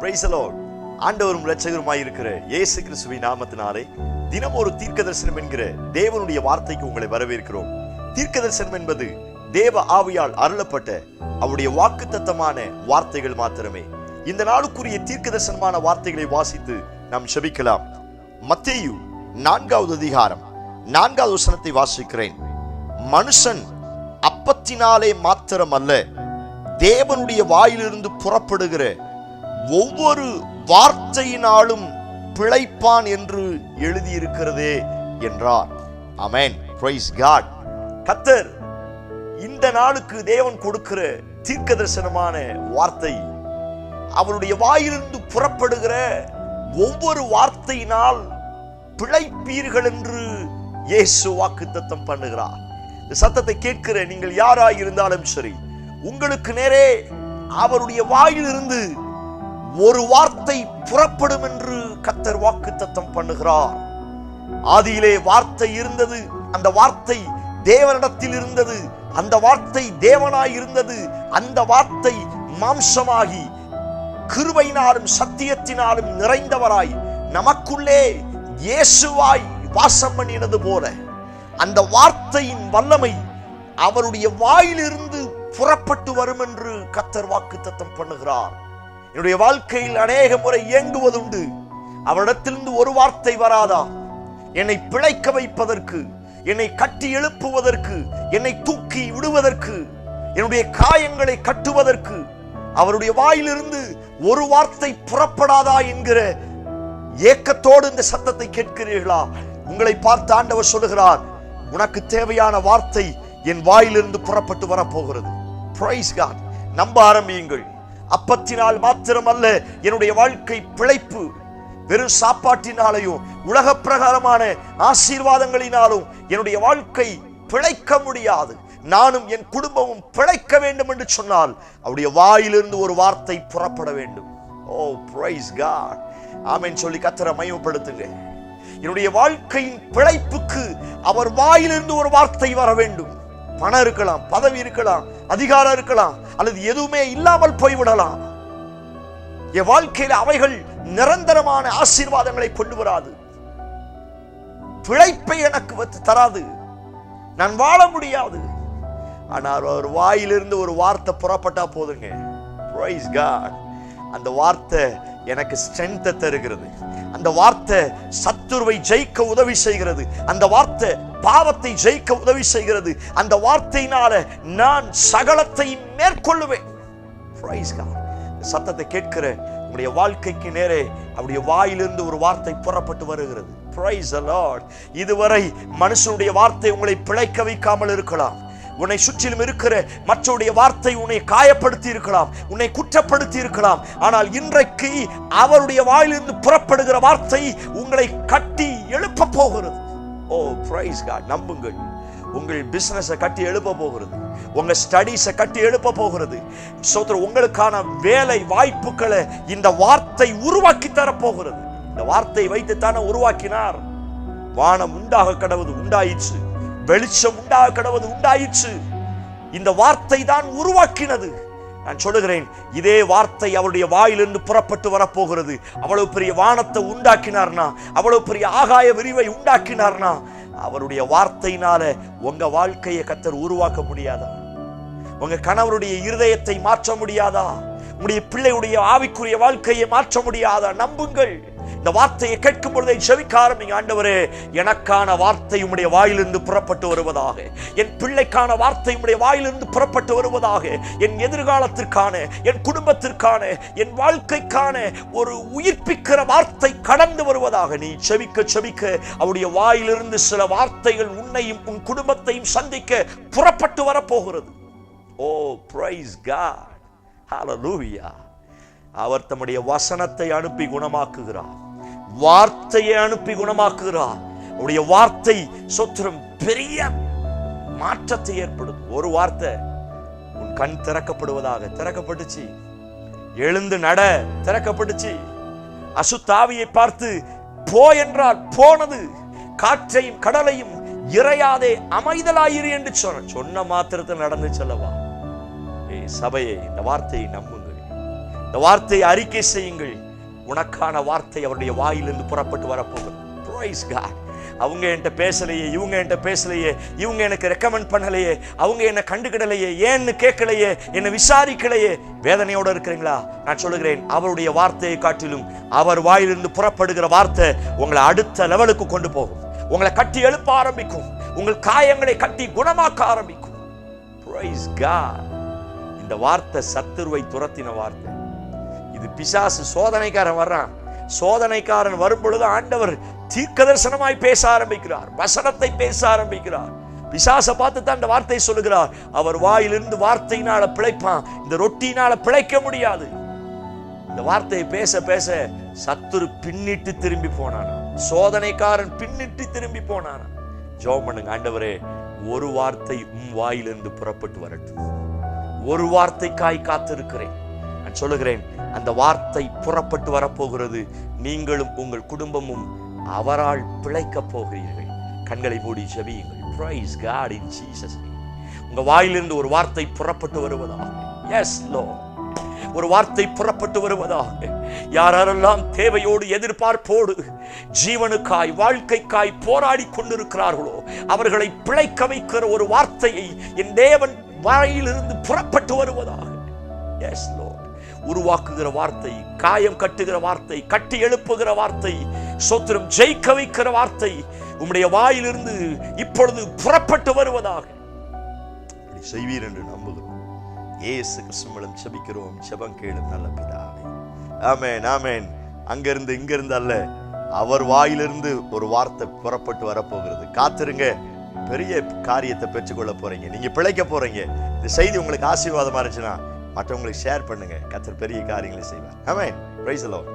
Price the Lord. ஆண்டவரும் இரட்சகருமாய் இருக்கிற இயேசு கிறிஸ்துவின் நாமத்தினாலே தினம் ஒரு தீர்க்கதரிசனம் என்கிற தேவனுடைய வார்த்தைக்கு உங்களை வரவேற்கிறோம். தீர்க்கதரிசனம் என்பது தேவ ஆவியால் அருளப்பட்ட அவருடைய வாக்குத்தத்தமான வார்த்தைகள் மாத்திரமே. இந்த நாளுக்குரிய தீர்க்கதரிசனமான வார்த்தைகளை வாசித்து நாம் செபிக்கலாம். மத்தேயு 4வது அதிகாரம் 4வது வசனத்தை வாசிக்கிறேன். மனுஷன் அப்பத்தினாலே மாத்திரமல்ல, தேவனுடைய வாயிலிருந்து புறப்படுகிற ஒவ்வொரு வார்த்தையினாலும் பிழைப்பான் என்று எழுதியிருக்கிறதே என்றார். ஆமென். Praise God. கர்த்தர் இந்த நாளுக்கு தேவன் கொடுக்கிற தீர்க்கதரிசனமான வார்த்தை, அவருடைய வாயிலிருந்து புறப்படுகிற ஒவ்வொரு வார்த்தையினால் பிழைப்பீர்கள் என்று இயேசு வாக்குத்தத்தம் பண்ணுகிறார். இந்த சத்தத்தை கேட்கிற நீங்கள் யாராய் இருந்தாலும் சரி, உங்களுக்கு நேரே அவருடைய வாயிலிருந்து ஒரு வார்த்தை புறப்படும் என்று கர்த்தர் வாக்குத்தத்தம் பண்ணுகிறார். ஆதியிலே வார்த்தை இருந்தது, அந்த வார்த்தை தேவனிடத்தில் இருந்தது, அந்த வார்த்தை தேவனாய் இருந்தது, அந்த வார்த்தை மாம்சமாகி கிருபையினாலும் சத்தியத்தினாலும் நிறைந்தவராய் நமக்குள்ளே இயேசுவாய் வாசம் பண்ணினது போல அந்த வார்த்தையின் வல்லமை அவருடைய வாயிலிருந்து புறப்பட்டு வரும் என்று கர்த்தர் வாக்குத்தத்தம் பண்ணுகிறார். என்னுடைய வாழ்க்கையில் அநேக முறை இயங்குவதுண்டு, அவரிடத்திலிருந்து ஒரு வார்த்தை வராதா? என்னை பிழைக்க வைப்பதற்கு, என்னை கட்டி எழுப்புவதற்கு, என்னை தூக்கி விடுவதற்கு, என்னுடைய காயங்களை கட்டுவதற்கு அவருடைய வாயிலிருந்து ஒரு வார்த்தை புறப்படாதா என்கிற ஏக்கத்தோடு இந்த சத்தத்தை கேட்கிறீர்களா? உங்களை பார்த்து ஆண்டவர் சொல்லுகிறார், உனக்கு தேவையான வார்த்தை என் வாயிலிருந்து புறப்பட்டு வரப்போகிறது. Praise God. நம்ப ஆரம்பியுங்கள். அப்பத்தினால் மாத்திரமல்ல என்னுடைய வாழ்க்கை பிழைப்பு. வெறும் சாப்பாட்டினாலேயும் உலக பிரகாரமான ஆசீர்வாதங்களினாலும் என்னுடைய வாழ்க்கை பிழைக்க முடியாது. நானும் என் குடும்பமும் பிழைக்க வேண்டும் என்று சொன்னால் அவருடைய வாயிலிருந்து ஒரு வார்த்தை புறப்பட வேண்டும். ஓ பிரைஸ் காட். ஆமென் சொல்லி கர்த்தரை மகிமைப்படுத்துங்க. என்னுடைய வாழ்க்கையின் பிழைப்புக்கு அவர் வாயிலிருந்து ஒரு வார்த்தை வர வேண்டும். பணம் இருக்கலாம், பதவி இருக்கலாம், அதிகாரம் இருக்கலாம், அல்லது எதுவுமே இல்லாமல் போய்விடலாம். என் வாழ்க்கையில் அவைகள் நிரந்தரமான ஆசீர்வாதங்களை கொண்டு வராது, பிழைப்பை எனக்கு தராது, நான் வாழ முடியாது. ஆனால் ஒரு வாயிலிருந்து ஒரு வார்த்தை புறப்பட்டா போதுங்க. Praise God. அந்த வார்த்தை எனக்கு ஸ்ட்ரென்த்தை தருகிறது. அந்த வார்த்தை சத்துருவை ஜெயிக்க உதவி செய்கிறது. அந்த வார்த்தை பாவத்தை ஜெயிக்க உதவி செய்கிறது. அந்த வார்த்தையினால நான் சகலத்தை மேற்கொள்ளுவேன். Price God. சத்தத்தை கேட்கிற உங்களுடைய வாழ்க்கைக்கு நேரே அவருடைய வாயிலிருந்து ஒரு வார்த்தை புறப்பட்டு வருகிறது. Price the Lord. இதுவரை மனுஷனுடைய வார்த்தை உங்களை பிழைக்க வைக்காமல் இருக்கலாம். உன்னை சுற்றிலும் இருக்கிற மற்றவருடைய வார்த்தை உன்னை காயப்படுத்தி இருக்கலாம், உன்னை குற்றப்படுத்தி இருக்கலாம். ஆனால் இன்றைக்கு அவருடைய வாயிலிருந்து புறப்படுகிற வார்த்தை உங்களை கட்டி எழுப்ப போகிறது. ஓ பிரைஸ் காட். நம்புங்கள், உங்கள் பிசினஸை கட்டி எழுப்ப போகிறது, உங்க ஸ்டடீஸை கட்டி எழுப்ப போகிறது. சோதரர், உங்களுக்கான வேலை வாய்ப்புகளை இந்த வார்த்தை உருவாக்கி தரப்போகிறது. இந்த வார்த்தை வைத்து தானே உருவாக்கினார். வானம் உண்டாக கடவுது, உண்டாயிற்று. வெளிச்சம் உண்டாக கடவுது, உண்டாயிற்று. இந்த வார்த்தை தான் உருவாக்கினது. நான் சொல்லுகிறேன், இதே வார்த்தை அவருடைய வாயிலிருந்து புறப்பட்டு வரப்போகிறது. அவ்வளவு பெரிய வானத்தை உண்டாக்கினார்னா, அவ்வளவு பெரிய ஆகாய விரிவை உண்டாக்கினார்னா, அவருடைய வார்த்தையினால உங்க வாழ்க்கையை கர்த்தர் உருவாக்க முடியாதா? உங்க கணவருடைய இருதயத்தை மாற்ற முடியாதா? உங்களுடைய பிள்ளையுடைய ஆவிக்குரிய வாழ்க்கையை மாற்ற முடியாதா? நம்புங்கள். இந்த வார்த்தையை கேட்கும் பொழுதே ஜெபிக்க ஆரம்பிங்க. ஆண்டவரே, எனக்கான வார்த்தை உம்முடைய வாயிலிருந்து புறப்பட்டு வருவதாக. என் பிள்ளைக்கான வார்த்தை உம்முடைய வாயிலிருந்து புறப்பட்டு வருவதாக. என் எதிர்காலத்திற்கான, என் குடும்பத்திற்கான, என் வாழ்க்கைக்கான ஒரு உயிர்ப்பிக்கிற வார்த்தை கடந்து வருவதாக. நீ ஜெபிக்க ஜெபிக்க அவருடைய வாயிலிருந்து சில வார்த்தைகள் உன்னையும் உன் குடும்பத்தையும் சந்திக்க புறப்பட்டு வரப்போகிறது. ஓ பிரைஸ் காட். ஹல்லேலூயா. அவர் தம்முடைய வசனத்தை அனுப்பி குணமாக்குகிறார், வார்த்தையை அனுப்பி குணமாக்குகிறார். அவருடைய வார்த்தை சொத்திரம் பெரிய மாற்றத்தை ஏற்படும். ஒரு வார்த்தை, உன் கண் திறக்கப்படுவதாக. திறக்கப்பட்டுச்சு. எழுந்து நட. திறக்கப்பட்டுச்சு. அசுத்தாவியை பார்த்து போ என்றால் போனது. காற்றையும் கடலையும் இறையாதே அமைதலாயிரு என்று சொன்ன மாத்திரத்தில் நடந்து செல்லவா? சபையை இந்த வார்த்தையை நம்புங்கள். இந்த வார்த்தையை அறிக்கை செய்யுங்கள். உனக்கான வார்த்தை அவருடைய வாயிலிருந்து புறப்பட்டு வரப்போகுது. Praise God. அவங்க என்கிட்ட பேசலையே, இவங்க என்கிட்ட பேசலையே, இவங்க எனக்கு ரெக்கமெண்ட் பண்ணலையே, அவங்க என்னை கண்டுக்கிடலையே, ஏன்னு கேட்கலையே, என்னை விசாரிக்கலையே, வேதனையோடு இருக்கிறீங்களா? நான் சொல்லுகிறேன், அவருடைய வார்த்தையை காட்டிலும் அவர் வாயிலிருந்து புறப்படுகிற வார்த்தை உங்களை அடுத்த லெவலுக்கு கொண்டு போகும். உங்களை கட்டி எழுப்ப ஆரம்பிக்கும். உங்கள் காயங்களை கட்டி குணமாக்க ஆரம்பிக்கும். Praise God. இந்த வார்த்தை சத்துருவை துரத்தின வார்த்தை. இது பிசாசு சோதனைக்காரன் வர்றான். சோதனைக்காரன் வரும் பொழுது ஆண்டவர் தீர்க்கதரிசனமாய் பேச ஆரம்பிக்கிறார், வசனத்தை பேச ஆரம்பிக்கிறார். பிசாசை பார்த்து தான் இந்த வார்த்தை சொல்லுகிறார், அவர் வாயிலிருந்து வார்த்தையினால பிழைப்பான், இந்த ரொட்டியினால பிழைக்க முடியாது. இந்த வார்த்தையை பேச பேச சத்துரு பின்னிட்டு திரும்பி போனானா, சோதனைக்காரன் பின்னிட்டு திரும்பி போனானா. ஜெபம் பண்ணுங்க, ஆண்டவரே ஒரு வார்த்தை உம் வாயிலிருந்து புறப்பட்டு வரட்டும். ஒரு வார்த்தைக்காய் காத்திருக்கிறேன். நான் சொல்லுகிறேன், அந்த வார்த்தை புறப்பட்டு வரப்போகிறது. நீங்களும் உங்கள் குடும்பமும் அவரால் பிழைக்க போகிறீர்கள். கண்களை மூடி ஜெபியுங்கள். Praise God in Jesus name. உங்க வாயிலிருந்து ஒரு வார்த்தை புறப்பட்டு வருவதாக. Yes Lord. ஒரு வார்த்தை புறப்பட்டு வருவதாக. யாரெல்லாம் தேவையோடு எதிர்பார்ப்போடு ஜீவனுக்காய் வாழ்க்கைக்காய் போராடி கொண்டிருக்கிறார்களோ அவர்களை பிழைக்க வைக்கிற ஒரு வார்த்தையை என் தேவன் வாயிலிருந்து புறப்பட்டு வருவதாக. Yes Lord. உருவாக்குகிற வார்த்தை, காயம் கட்டுகிற வார்த்தை, கட்டி எழுப்புகிற வார்த்தை, சோத்திரம் ஜெயிக்க வைக்கிற வார்த்தை உம்முடைய வாயிலிருந்து இப்பொழுது புறப்பட்டு வருவதாக செய்வீர் என்று நம்புகிறோம். இயேசு கிறிஸ்து மூலம் ஜெபிக்கிறோம். ஜெபம் கேளும் நல்ல பிதாவே. ஆமென், ஆமென். அங்கிருந்து இங்கிருந்து அல்ல, அவர் வாயிலிருந்து ஒரு வார்த்தை புறப்பட்டு வரப்போகிறது. காத்திருங்க, பெரிய காரியத்தை பெற்றுக்கொள்ள போறீங்க. நீங்க பிழைக்க போறீங்க. இந்த செய்தி உங்களுக்கு ஆசீர்வாதமா இருந்துச்சுன்னா மற்றவங்களுக்கு ஷேர் பண்ணுங்க. கர்த்தர் பெரிய காரியங்களை செய்வார். ஆமென். Praise the Lord.